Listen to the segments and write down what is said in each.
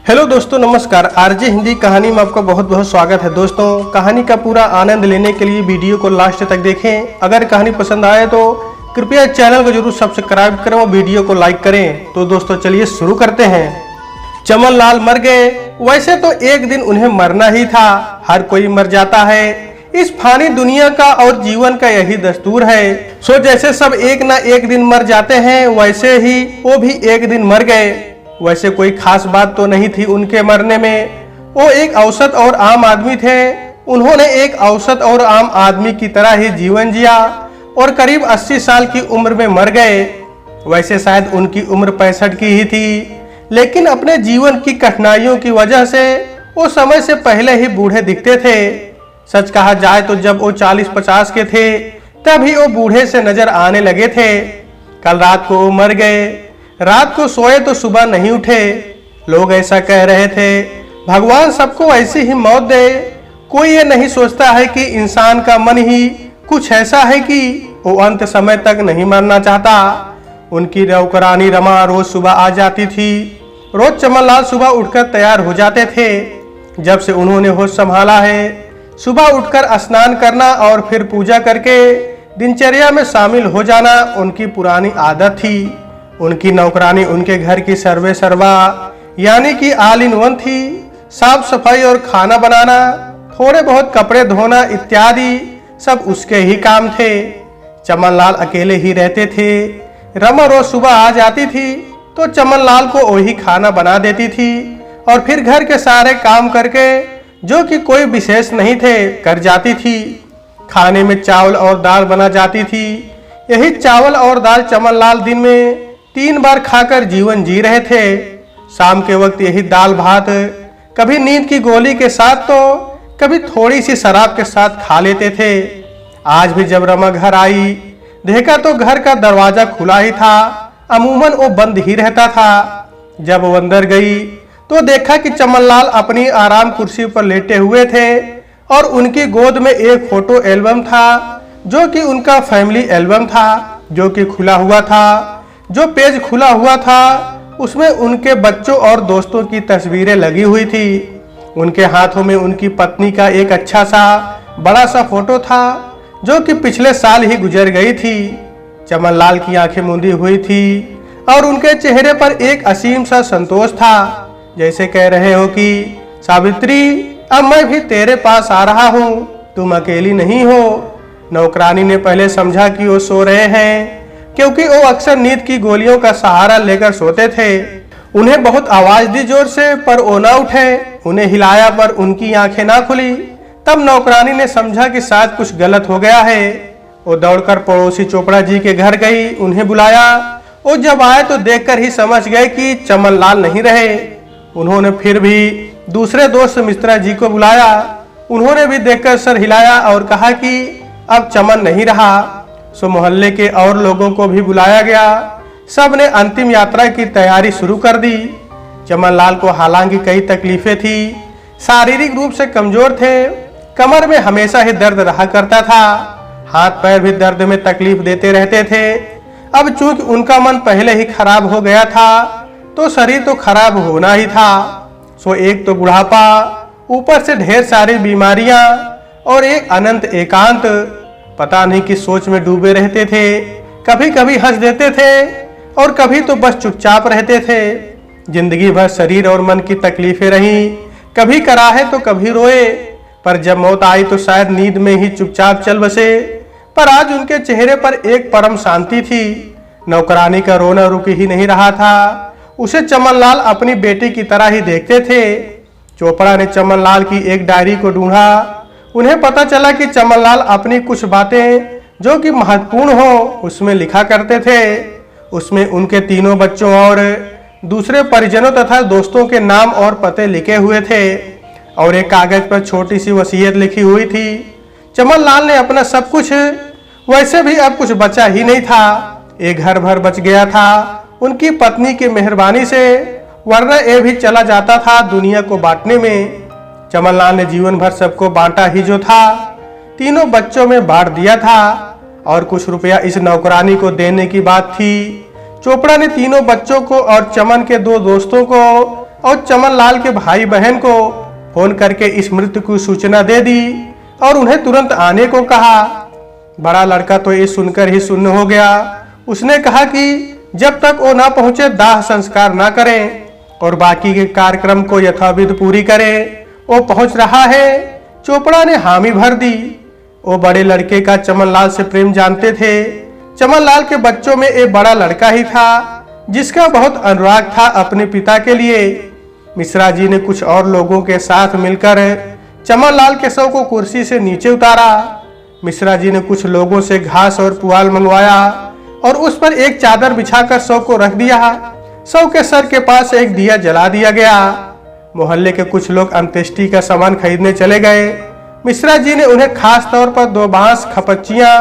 Hello दोस्तों, नमस्कार। RJ Hindi कहानी में आपका बहुत बहुत स्वागत है। दोस्तों, कहानी का पूरा आनंद लेने के लिए वीडियो को लास्ट तक देखें। अगर कहानी पसंद आए तो कृपया चैनल को जरूर सब्सक्राइब करें और वीडियो को लाइक करें। तो दोस्तों चलिए शुरू करते हैं। चमन लाल मर गए। वैसे तो एक दिन उन्हें मरना ही था, हर कोई मर जाता है। इस फानी दुनिया का और जीवन का यही दस्तूर है। सो जैसे सब एक ना एक दिन मर जाते हैं, वैसे ही वो भी एक दिन मर गए। वैसे कोई खास बात तो नहीं थी उनके मरने में। वो एक औसत और आम आदमी थे। उन्होंने एक औसत और आम आदमी की तरह ही जीवन जिया और करीब 80 साल की उम्र में मर गए। वैसे शायद उनकी उम्र 65 की ही थी, लेकिन अपने जीवन की कठिनाइयों की वजह से वो समय से पहले ही बूढ़े दिखते थे। सच कहा जाए तो जब वो 40-50 के थे तभी वो बूढ़े से नजर आने लगे थे। कल रात को वो मर गए। रात को सोए तो सुबह नहीं उठे। लोग ऐसा कह रहे थे, भगवान सबको ऐसी ही मौत दे। कोई ये नहीं सोचता है कि इंसान का मन ही कुछ ऐसा है कि वो अंत समय तक नहीं मरना चाहता। उनकी नौकरानी रमा रोज सुबह आ जाती थी। रोज चमन लाल सुबह उठकर तैयार हो जाते थे। जब से उन्होंने होश संभाला है, सुबह उठकर स्नान करना और फिर पूजा करके दिनचर्या में शामिल हो जाना उनकी पुरानी आदत थी। उनकी नौकरानी उनके घर की सर्वे सर्वा यानी कि ऑल इन वन थी। साफ सफाई और खाना बनाना, थोड़े बहुत कपड़े धोना इत्यादि सब उसके ही काम थे। चमन लाल अकेले ही रहते थे। रमा रोज सुबह आ जाती थी तो चमन लाल को वही खाना बना देती थी और फिर घर के सारे काम करके, जो कि कोई विशेष नहीं थे, कर जाती थी। खाने में चावल और दाल बना जाती थी। यही चावल और दाल चमन लाल दिन में 3 बार खाकर जीवन जी रहे थे। शाम के वक्त यही दाल भात कभी नींद की गोली के साथ तो कभी थोड़ी सी शराब के साथ खा लेते थे। आज भी जब रमा घर आई, देखा तो घर का दरवाजा खुला ही था। अमूमन वो बंद ही रहता था। जब वो अंदर गई तो देखा कि चमन लाल अपनी आराम कुर्सी पर लेटे हुए थे और उनकी गोद में एक फोटो एल्बम था, जो कि उनका फैमिली एल्बम था, जो कि खुला हुआ था। जो पेज खुला हुआ था उसमें उनके बच्चों और दोस्तों की तस्वीरें लगी हुई थी। उनके हाथों में उनकी पत्नी का एक अच्छा सा बड़ा सा फोटो था, जो कि पिछले साल ही गुजर गई थी। चमन लाल की आंखें मूंदी हुई थी और उनके चेहरे पर एक असीम सा संतोष था, जैसे कह रहे हो कि सावित्री, अब मैं भी तेरे पास आ रहा हूँ, तुम अकेली नहीं हो। नौकरानी ने पहले समझा कि वो सो रहे हैं, क्योंकि वो अक्सर नींद की गोलियों का सहारा लेकर सोते थे। उन्हें बहुत आवाज दी जोर से, पर वो ना उठे। उन्हें हिलाया पर उनकी आंखें ना खुली। तब नौकरानी ने समझा कि शायद कुछ गलत हो गया है। वो दौड़कर पड़ोसी चोपड़ा जी के घर गई, उन्हें बुलाया। वो जब आए तो देखकर ही समझ गए कि चमन लाल नहीं रहे। उन्होंने फिर भी दूसरे दोस्त मिश्रा जी को बुलाया। उन्होंने भी देखकर सर हिलाया और कहा कि अब चमन नहीं रहा। सो मोहल्ले के और लोगों को भी बुलाया गया। सब ने अंतिम यात्रा की तैयारी शुरू कर दी। चमन लाल को हालांकि कई तकलीफें थी। शारीरिक रूप से कमजोर थे। कमर में हमेशा ही दर्द रहा करता था। हाथ पैर भी दर्द में तकलीफ देते रहते थे। अब चूंकि उनका मन पहले ही खराब हो गया था तो शरीर तो खराब होना ही था। सो एक तो बुढ़ापा, ऊपर से ढेर सारी बीमारियां और एक अनंत एकांत। पता नहीं किस सोच में डूबे रहते थे। कभी कभी हंस देते थे और कभी तो बस चुपचाप रहते थे। जिंदगी भर शरीर और मन की तकलीफें रहीं, कभी कराहे तो कभी रोए, पर जब मौत आई तो शायद नींद में ही चुपचाप चल बसे। पर आज उनके चेहरे पर एक परम शांति थी। नौकरानी का रोना रुक ही नहीं रहा था। उसे चमन लाल अपनी बेटी की तरह ही देखते थे। चोपड़ा ने चमन लाल की एक डायरी को ढूंढा। उन्हें पता चला कि चमन लाल अपनी कुछ बातें जो कि महत्वपूर्ण हो उसमें लिखा करते थे। उसमें उनके 3 बच्चों और दूसरे परिजनों तथा दोस्तों के नाम और पते लिखे हुए थे और एक कागज पर छोटी सी वसीयत लिखी हुई थी। चमन लाल ने अपना सब कुछ, वैसे भी अब कुछ बचा ही नहीं था। एक घर भर बच गया था उनकी पत्नी की मेहरबानी से, वरना ये भी चला जाता था दुनिया को बांटने में। चमन लाल ने जीवन भर सबको बांटा ही जो था, 3 बच्चों में बांट दिया था और कुछ रुपया इस नौकरानी को देने की बात थी। चोपड़ा ने 3 बच्चों को और चमन के 2 दोस्तों को और चमन लाल के भाई बहन को फोन करके इस मृत्यु की सूचना दे दी और उन्हें तुरंत आने को कहा। बड़ा लड़का तो ये सुनकर ही सुन्न हो गया। उसने कहा कि जब तक वो ना पहुंचे दाह संस्कार ना करें और बाकी के कार्यक्रम को यथाविधि पूरी करें। वो पहुंच रहा है। चोपड़ा ने हामी भर दी। वो बड़े लड़के का चमन लाल से प्रेम जानते थे। चमन लाल के बच्चों में एक बड़ा लड़का ही था जिसका बहुत अनुराग था अपने पिता के लिए। मिश्रा जी ने कुछ और लोगों के साथ मिलकर चमन लाल के शव को कुर्सी से नीचे उतारा। मिश्रा जी ने कुछ लोगों से घास और पुआल मंगवाया और उस पर एक चादर बिछाकर शव को रख दिया। शव के सर के पास एक दिया जला दिया गया। मोहल्ले के कुछ लोग अंत्येष्टि का सामान खरीदने चले गए। मिश्रा जी ने उन्हें खास तौर पर 2 बांस, खपच्चियां,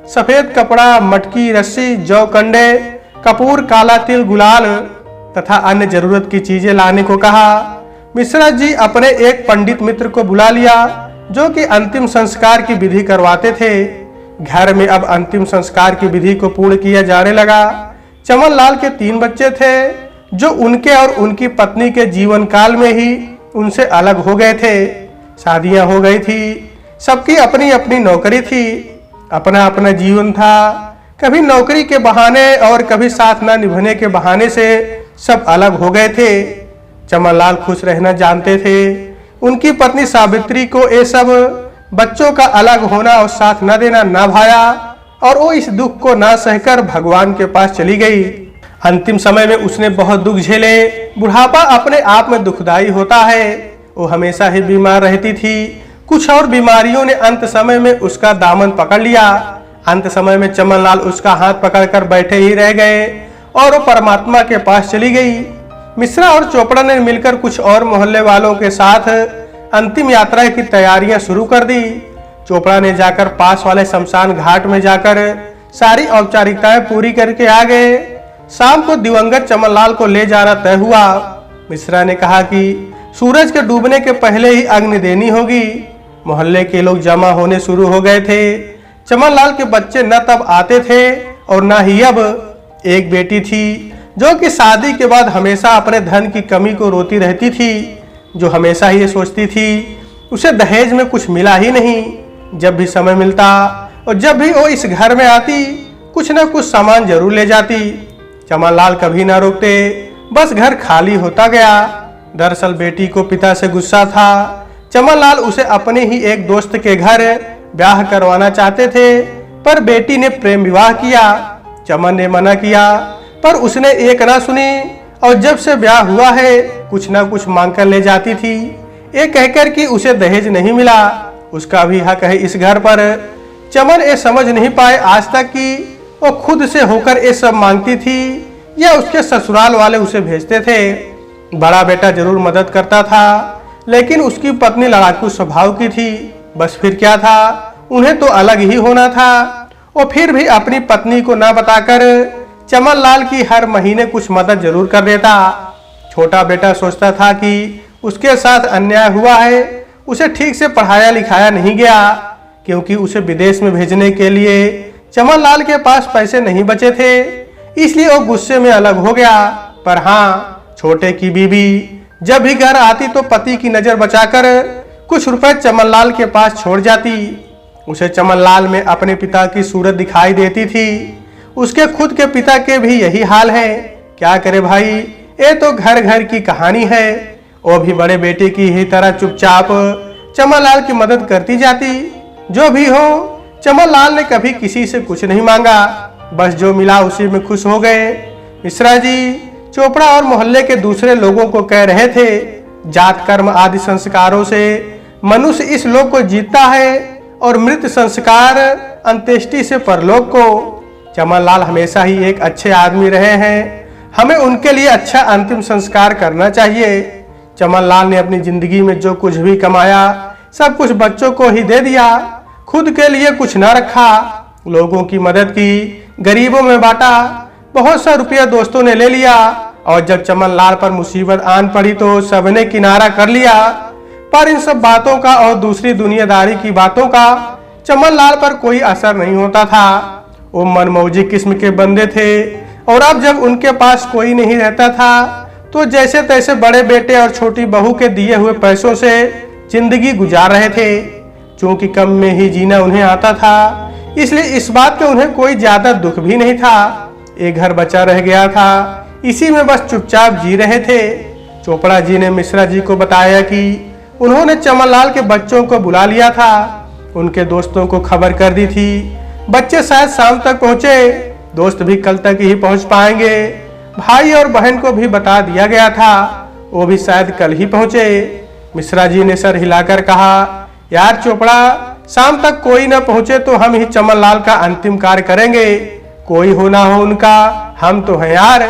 सफेद कपड़ा, मटकी, रस्सी, जौ कंडे, कपूर, काला तिल, गुलाल तथा अन्य जरूरत की चीजें लाने को कहा। मिश्रा जी अपने एक पंडित मित्र को बुला लिया जो कि अंतिम संस्कार की विधि करवाते थे। घर में अब अंतिम संस्कार की विधि को पूर्ण किया जाने लगा। चमन लाल के 3 बच्चे थे जो उनके और उनकी पत्नी के जीवन काल में ही उनसे अलग हो गए थे। शादियां हो गई थी। सबकी अपनी अपनी नौकरी थी, अपना अपना जीवन था। कभी नौकरी के बहाने और कभी साथ न निभाने के बहाने से सब अलग हो गए थे। चमन लाल खुश रहना जानते थे। उनकी पत्नी सावित्री को ये सब बच्चों का अलग होना और साथ न देना ना भाया और वो इस दुख को ना सहकर भगवान के पास चली गई। अंतिम समय में उसने बहुत दुख झेले। बुढ़ापा अपने आप में दुखदाई होता है। वो हमेशा ही बीमार रहती थी। कुछ और बीमारियों ने अंत समय में उसका दामन पकड़ लिया। अंत समय में चमन लाल उसका हाथ पकड़कर बैठे ही रह गए और वो परमात्मा के पास चली गई। मिश्रा और चोपड़ा ने मिलकर कुछ और मोहल्ले वालों के साथ अंतिम यात्रा की तैयारियां शुरू कर दी। चोपड़ा ने जाकर पास वाले शमशान घाट में जाकर सारी औपचारिकताएं पूरी करके आ गए। शाम को दिवंगत चमन लाल को ले जाना तय हुआ। मिश्रा ने कहा कि सूरज के डूबने के पहले ही अग्नि देनी होगी। मोहल्ले के लोग जमा होने शुरू हो गए थे। चमन लाल के बच्चे न तब आते थे और न ही अब। एक बेटी थी जो कि शादी के बाद हमेशा अपने धन की कमी को रोती रहती थी, जो हमेशा ही ये सोचती थी उसे दहेज में कुछ मिला ही नहीं। जब भी समय मिलता और जब भी वो इस घर में आती कुछ न कुछ सामान जरूर ले जाती। चमन लाल कभी ना रोकते, बस घर खाली होता गया। दरअसल बेटी को पिता से गुस्सा था। चमन लाल उसे अपने ही एक दोस्त के घर ब्याह करवाना चाहते थे, पर बेटी ने प्रेम विवाह किया। चमन ने मना किया पर उसने एक ना सुनी और जब से ब्याह हुआ है कुछ ना कुछ मांग कर ले जाती थी, ये कहकर कि उसे दहेज नहीं मिला, उसका भी हक है इस घर पर। चमन ये समझ नहीं पाए आज तक कि वो खुद से होकर ये सब मांगती थी या उसके ससुराल वाले उसे भेजते थे। बड़ा बेटा जरूर मदद करता था लेकिन उसकी पत्नी लड़ाकू स्वभाव की थी। बस फिर क्या था, उन्हें तो अलग ही होना था। वो फिर भी अपनी पत्नी को ना बताकर चमन लाल की हर महीने कुछ मदद जरूर कर देता। छोटा बेटा सोचता था कि उसके साथ अन्याय हुआ है, उसे ठीक से पढ़ाया लिखाया नहीं गया क्योंकि उसे विदेश में भेजने के लिए चमन लाल के पास पैसे नहीं बचे थे, इसलिए वो गुस्से में अलग हो गया। पर हाँ, छोटे की बीवी जब भी घर आती तो पति की नजर बचाकर कुछ रुपए चमन लाल के पास छोड़ जाती। उसे चमन लाल में अपने पिता की सूरत दिखाई देती थी। उसके खुद के पिता के भी यही हाल है। क्या करे भाई, ये तो घर घर की कहानी है। वो भी बड़े बेटे की ही तरह चुपचाप चमन लाल की मदद करती जाती। जो भी हो, चमन लाल ने कभी किसी से कुछ नहीं मांगा, बस जो मिला उसी में खुश हो गए। मिश्रा जी चोपड़ा और मोहल्ले के दूसरे लोगों को कह रहे थे, जात कर्म आदि संस्कारों से मनुष्य इस लोक को जीतता है और मृत संस्कार अंत्येष्टि से परलोक को। चमन लाल हमेशा ही एक अच्छे आदमी रहे हैं, हमें उनके लिए अच्छा अंतिम संस्कार करना चाहिए। चमन लाल ने अपनी जिंदगी में जो कुछ भी कमाया सब कुछ बच्चों को ही दे दिया, खुद के लिए कुछ ना रखा। लोगों की मदद की, गरीबों में बांटा, बहुत सा रुपया दोस्तों ने ले लिया और जब चमन लाल पर मुसीबत आन पड़ी तो सबने किनारा कर लिया। पर इन सब बातों का और दूसरी दुनियादारी की बातों का चमन लाल पर कोई असर नहीं होता था। वो मनमौजी किस्म के बंदे थे और अब जब उनके पास कोई नहीं रहता था तो जैसे तैसे बड़े बेटे और छोटी बहू के दिए हुए पैसों से जिंदगी गुजार रहे थे। क्योंकि कम में ही जीना उन्हें आता था, इसलिए इस बात का उन्हें कोई ज्यादा दुख भी नहीं था। एक घर बचा रह गया था, इसी में बस चुपचाप जी रहे थे। चोपड़ा जी ने मिश्रा जी को बताया कि उन्होंने चमनलाल के बच्चों को बुला लिया था, उनके दोस्तों को खबर कर दी थी। बच्चे शायद शाम तक पहुंचे, दोस्त भी कल तक ही पहुंच पाएंगे। भाई और बहन को भी बता दिया गया था, वो भी शायद कल ही पहुंचे। मिश्रा जी ने सर हिलाकर कहा, यार चोपड़ा, शाम तक कोई न पहुंचे तो हम ही चमनलाल का अंतिम कार्य करेंगे, कोई हो ना हो उनका, हम तो हैं यार।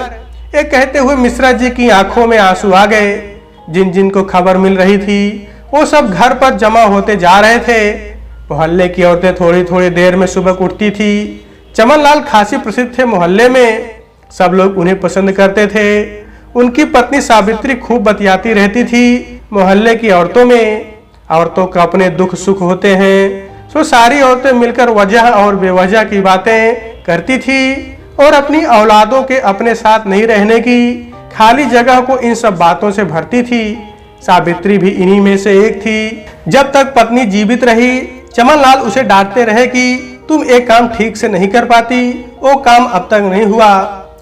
ये कहते हुए मिश्रा जी की आंखों में आंसू आ गए। जिन जिन को खबर मिल रही थी वो सब घर पर जमा होते जा रहे थे। मोहल्ले की औरतें थोड़ी थोड़ी देर में सुबह उठती थी। चमनलाल खासी प्रसिद्ध थे मोहल्ले में, सब लोग उन्हें पसंद करते थे। उनकी पत्नी सावित्री खूब बतियाती रहती थी मोहल्ले की औरतों में। औरतों का अपने दुख सुख होते हैं, सो सारी औरतें मिलकर वजह और बेवजह की बातें करती थी और अपनी औलादों के अपने साथ नहीं रहने की खाली जगह को इन सब बातों से भरती थी। सावित्री भी इन्हीं में से एक थी। जब तक पत्नी जीवित रही, चमनलाल उसे डांटते रहे कि तुम एक काम ठीक से नहीं कर पाती, वो काम अब तक नहीं हुआ,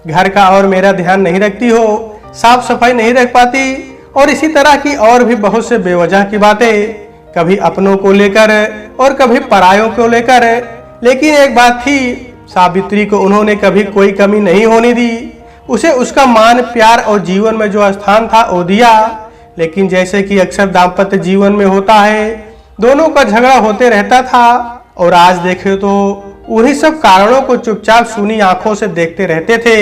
घर का और मेरा ध्यान नहीं रखती हो, साफ सफाई नहीं रख पाती, और इसी तरह की और भी बहुत से बेवजह की बातें, कभी अपनों को लेकर और कभी परायों को लेकर। लेकिन एक बात थी, सावित्री को उन्होंने कभी कोई कमी नहीं होने दी। उसे उसका मान प्यार और जीवन में जो स्थान था वो दिया। लेकिन जैसे कि अक्सर दाम्पत्य जीवन में होता है, दोनों का झगड़ा होते रहता था और आज देखे तो उन्हीं सब कारणों को चुपचाप सूनी आंखों से देखते रहते थे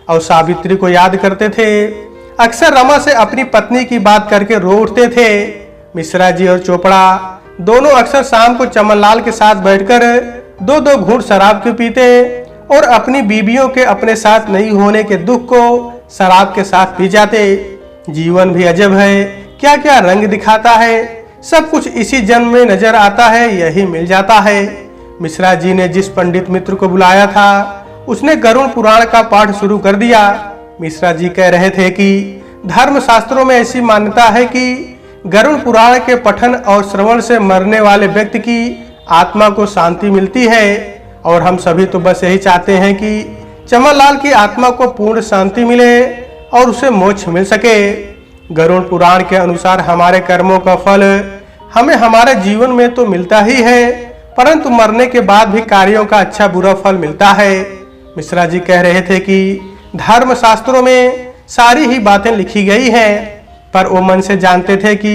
और सावित्री को याद करते थे। अक्सर रमा से अपनी पत्नी की बात करके रो उठते थे। मिश्रा जी और चोपड़ा दोनों अक्सर शाम को चमनलाल के साथ बैठकर दो दो घूंट शराब के पीते और अपनी बीबियों के अपने साथ नहीं होने के दुख को शराब के साथ पी जाते। जीवन भी अजब है, क्या क्या रंग दिखाता है, सब कुछ इसी जन्म में नजर आता है, यही मिल जाता है। मिश्रा जी ने जिस पंडित मित्र को बुलाया था, उसने गरुड़ पुराण का पाठ शुरू कर दिया। मिश्रा जी कह रहे थे कि धर्म शास्त्रों में ऐसी मान्यता है कि गरुड़ पुराण के पठन और श्रवण से मरने वाले व्यक्ति की आत्मा को शांति मिलती है, और हम सभी तो बस यही चाहते हैं कि चमनलाल की आत्मा को पूर्ण शांति मिले और उसे मोक्ष मिल सके। गरुड़ पुराण के अनुसार हमारे कर्मों का फल हमें हमारे जीवन में तो मिलता ही है, परंतु मरने के बाद भी कार्यों का अच्छा बुरा फल मिलता है। मिश्रा जी कह रहे थे कि धर्म शास्त्रों में सारी ही बातें लिखी गई हैं, पर वो मन से जानते थे कि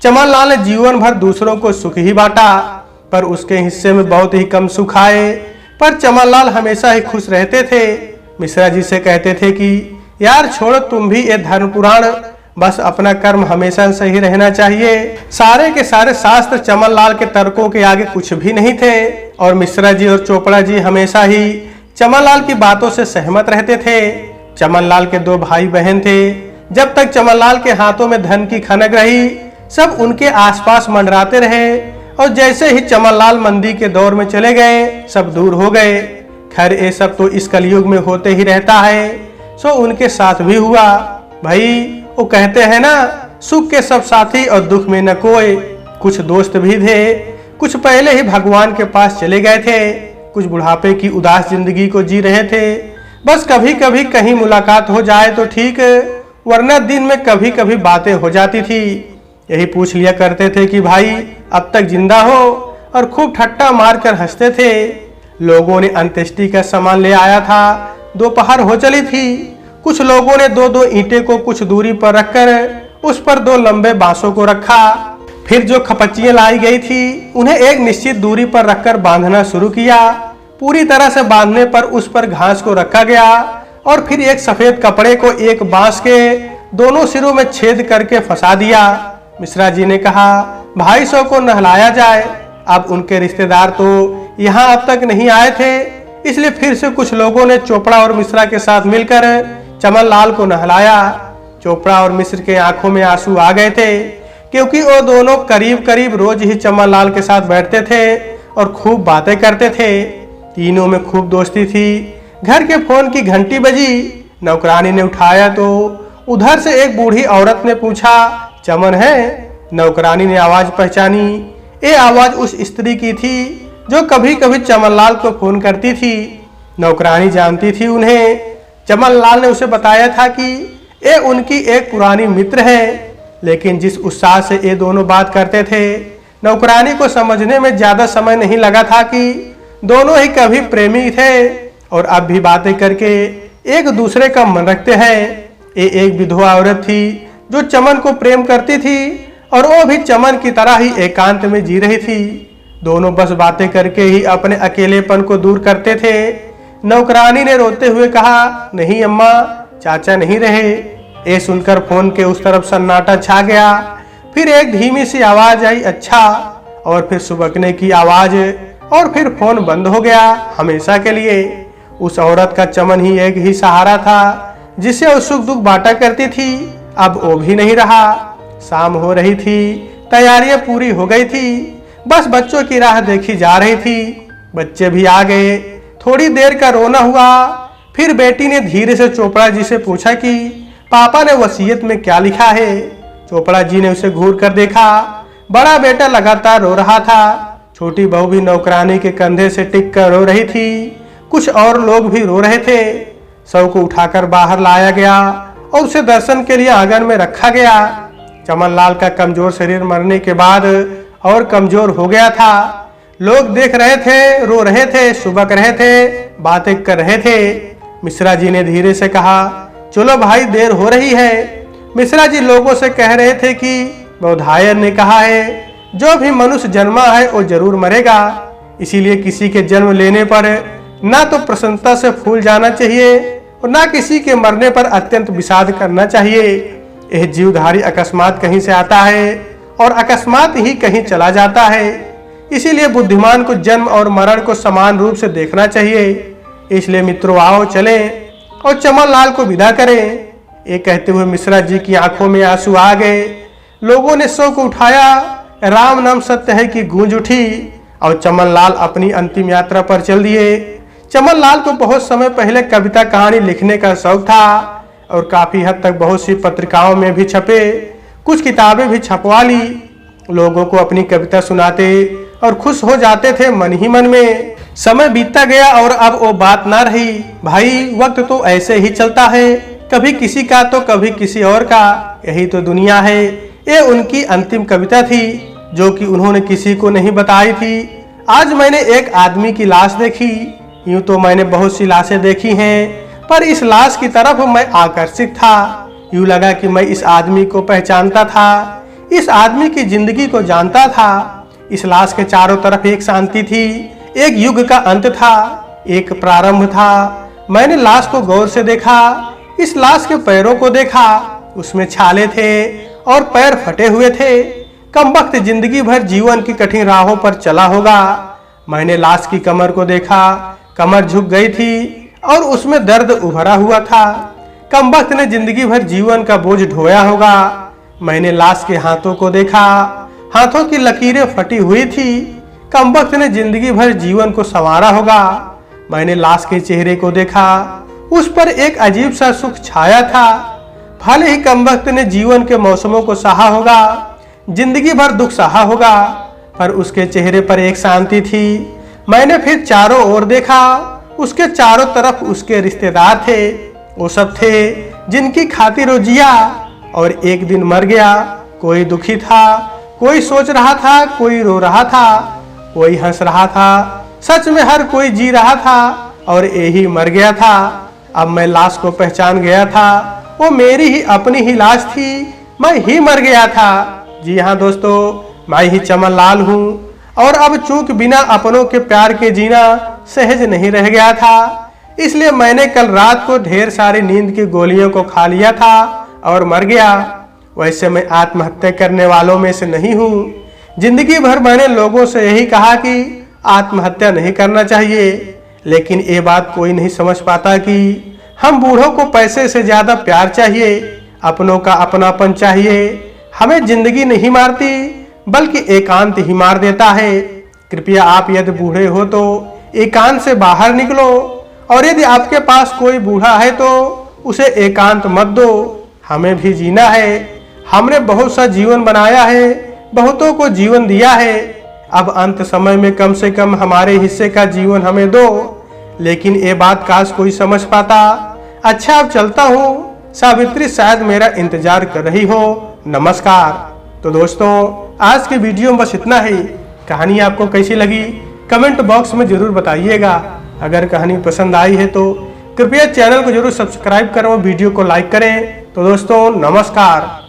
चमनलाल ने जीवन भर दूसरों को सुख ही बांटा, पर उसके हिस्से में बहुत ही कम सुख आए। पर चमनलाल हमेशा ही खुश रहते थे। मिश्रा जी से कहते थे कि यार छोड़ो तुम भी ये धर्म पुराण, बस अपना कर्म हमेशा सही रहना चाहिए। सारे के सारे शास्त्र चमनलाल के तर्कों के आगे कुछ भी नहीं थे, और मिश्रा जी और चोपड़ा जी हमेशा ही चमनलाल की बातों से सहमत रहते थे। चमनलाल के दो भाई बहन थे। जब तक चमनलाल के हाथों में धन की खनक रही, सब उनके आसपास मंडराते रहे, और जैसे ही चमनलाल मंदी के दौर में चले गए, सब दूर हो गए। खैर ये सब तो इस कलयुग में होते ही रहता है, सो उनके साथ भी हुआ। भाई वो कहते हैं ना, सुख के सब साथी और दुख में न कोई। कुछ दोस्त भी थे, कुछ पहले ही भगवान के पास चले गए थे, कुछ बुढ़ापे की उदास जिंदगी को जी रहे थे। बस कभी कभी कहीं मुलाकात हो जाए तो ठीक, वरना दिन में कभी कभी बातें हो जाती थी। यही पूछ लिया करते थे कि भाई अब तक जिंदा हो, और खूब ठट्टा मार कर हंसते थे। लोगों ने अंत्येष्टि का सामान ले आया था, दोपहर हो चली थी। कुछ लोगों ने दो दो ईंटें को कुछ दूरी पर रखकर उस पर दो लंबे बांसों को रखा। फिर जो खपच्चियां लाई गई थी उन्हें एक निश्चित दूरी पर रखकर बांधना शुरू किया। पूरी तरह से बांधने पर उस पर घास को रखा गया, और फिर एक सफेद कपड़े को एक बांस के दोनों सिरों में छेद करके फंसा दिया। मिश्रा जी ने कहा भाई सौ को नहलाया जाए। अब उनके रिश्तेदार तो यहाँ अब तक नहीं आए थे, इसलिए फिर से कुछ लोगों ने चोपड़ा और मिश्रा के साथ मिलकर चमनलाल को नहलाया। चोपड़ा और मिश्र के आंखों में आंसू आ गए थे, क्योंकि वो दोनों करीब करीब रोज ही चमनलाल के साथ बैठते थे और खूब बातें करते थे। तीनों में खूब दोस्ती थी। घर के फोन की घंटी बजी, नौकरानी ने उठाया तो उधर से एक बूढ़ी औरत ने पूछा, चमन है? नौकरानी ने आवाज पहचानी। ये आवाज उस स्त्री की थी जो कभी कभी चमनलाल को फोन करती थी। नौकरानी जानती थी उन्हें। चमनलाल ने उसे बताया था कि ये उनकी एक पुरानी मित्र है, लेकिन जिस उत्साह से ये दोनों बात करते थे, नौकरानी को समझने में ज्यादा समय नहीं लगा था कि दोनों ही कभी प्रेमी थे और अब भी बातें करके एक दूसरे का मन रखते हैं। ये एक विधवा औरत थी जो चमन को प्रेम करती थी और वो भी चमन की तरह ही एकांत में जी रही थी। दोनों बस बातें करके ही अपने अकेलेपन को दूर करते थे। नौकरानी ने रोते हुए कहा, नहीं अम्मा, चाचा नहीं रहे। ये सुनकर फोन के उस तरफ सन्नाटा छा गया। फिर एक धीमी सी आवाज आई, अच्छा, और फिर सुबकने की आवाज, और फिर फोन बंद हो गया हमेशा के लिए। उस औरत का चमन ही एक ही सहारा था जिसे वो सुख दुख बांटा करती थी। अब वो भी नहीं रहा। शाम हो रही थी, तैयारियां पूरी हो गई थी, बस बच्चों की राह देखी जा रही थी। बच्चे भी आ गए। थोड़ी देर का रोना हुआ। फिर बेटी ने धीरे से चोपड़ा जी से पूछा कि पापा ने वसीयत में क्या लिखा है। चोपड़ा जी ने उसे घूर कर देखा। बड़ा बेटा लगातार रो रहा था। छोटी बहू भी नौकरानी के कंधे से टिक कर रो रही थी। कुछ और लोग भी रो रहे थे। सब को उठाकर बाहर लाया गया और उसे दर्शन के लिए आंगन में रखा गया। चमनलाल का कमजोर शरीर मरने के बाद और कमजोर हो गया था। लोग देख रहे थे, रो रहे थे, सुबक रहे थे, बातें कर रहे थे। मिश्रा जी ने धीरे से कहा, चलो भाई, देर हो रही है। मिश्रा जी लोगों से कह रहे थे कि बौधायन ने कहा है, जो भी मनुष्य जन्मा है वो जरूर मरेगा, इसीलिए किसी के जन्म लेने पर ना तो प्रसन्नता से फूल जाना चाहिए और ना किसी के मरने पर अत्यंत विषाद करना चाहिए। यह जीवधारी अकस्मात कहीं से आता है और अकस्मात ही कहीं चला जाता है। इसीलिए बुद्धिमान को जन्म और मरण को समान रूप से देखना चाहिए। इसलिए मित्रों, आओ चले और चमनलाल को विदा करें। ये कहते हुए मिश्रा जी की आंखों में आंसू आ गए। लोगों ने शव को उठाया। राम नाम सत्य है की गूंज उठी और चमनलाल अपनी अंतिम यात्रा पर चल दिए। चमनलाल को बहुत समय पहले कविता कहानी लिखने का शौक था और काफी हद तक बहुत सी पत्रिकाओं में भी छपे, कुछ किताबें भी छपवा ली। लोगों को अपनी कविता सुनाते और खुश हो जाते थे मन ही मन में। समय बीतता गया और अब वो बात ना रही। भाई, वक्त तो ऐसे ही चलता है, कभी किसी का तो कभी किसी और का, यही तो दुनिया है। ये उनकी अंतिम कविता थी जो कि उन्होंने किसी को नहीं बताई थी। आज मैंने एक आदमी की लाश देखी। यूं तो मैंने बहुत सी लाशें देखी हैं, पर इस लाश की तरफ मैं आकर्षित था। यूं लगा कि मैं इस आदमी को पहचानता था, इस आदमी की जिंदगी को जानता था। इस लाश के चारों तरफ एक शांति थी, एक युग का अंत था, एक प्रारंभ था। मैंने लाश को गौर से देखा। इस लाश के पैरों को देखा, उसमें छाले थे और पैर फटे हुए थे। कमबख्त जिंदगी भर जीवन की कठिन राहों पर चला होगा। मैंने लाश की कमर को देखा, कमर झुक गई थी और उसमें दर्द उभरा हुआ था। कमबख्त ने जिंदगी भर जीवन का बोझ ढोया होगा। मैंने लाश के हाथों को देखा, हाथों की लकीरें फटी हुई थी। कमबख्त ने जिंदगी भर जीवन को संवारा होगा। मैंने लाश के चेहरे को देखा, उस पर एक अजीब सा सुख छाया था। भले ही कमबख्त ने जीवन के मौसमों को सहा होगा, जिंदगी भर दुख सहा होगा, पर उसके चेहरे पर एक शांति थी। मैंने फिर चारों ओर देखा। उसके चारों तरफ उसके रिश्तेदार थे। वो सब थे जिनकी खातिर वो जिया और एक दिन मर गया। कोई दुखी था, कोई सोच रहा था, कोई रो रहा था, कोई हंस रहा था। सच में हर कोई जी रहा था और यही मर गया था। अब मैं लाश को पहचान गया था। वो मेरी ही अपनी ही लाश थी। मैं ही मर गया था। जी हाँ दोस्तों, मैं ही चमनलाल हूँ और अब चूक बिना अपनों के प्यार के जीना सहज नहीं रह गया था। इसलिए मैंने कल रात को ढेर सारी नींद की गोलियों को खा लिया था और मर गया। वैसे मैं आत्महत्या करने वालों में से नहीं हूँ। जिंदगी भर मैंने लोगों से यही कहा कि आत्महत्या नहीं करना चाहिए, लेकिन ये बात कोई नहीं समझ पाता कि हम बूढ़ों को पैसे से ज्यादा प्यार चाहिए, अपनों का अपनापन चाहिए। हमें जिंदगी नहीं मारती बल्कि एकांत ही मार देता है। कृपया आप यदि बूढ़े हो तो एकांत से बाहर निकलो और यदि आपके पास कोई बूढ़ा है तो उसे एकांत मत दो। हमें भी जीना है। हमने बहुत सा जीवन बनाया है, बहुतों को जीवन दिया है। अब अंत समय में कम से कम हमारे हिस्से का जीवन हमें दो। लेकिन ये बात काश कोई समझ पाता। अच्छा अब चलता हूँ, सावित्री शायद मेरा इंतजार कर रही हो। नमस्कार। तो दोस्तों आज के वीडियो में बस इतना ही। कहानी आपको कैसी लगी कमेंट बॉक्स में जरूर बताइएगा। अगर कहानी पसंद आई है तो कृपया चैनल को जरूर सब्सक्राइब करें और वीडियो को लाइक करें। तो दोस्तों नमस्कार।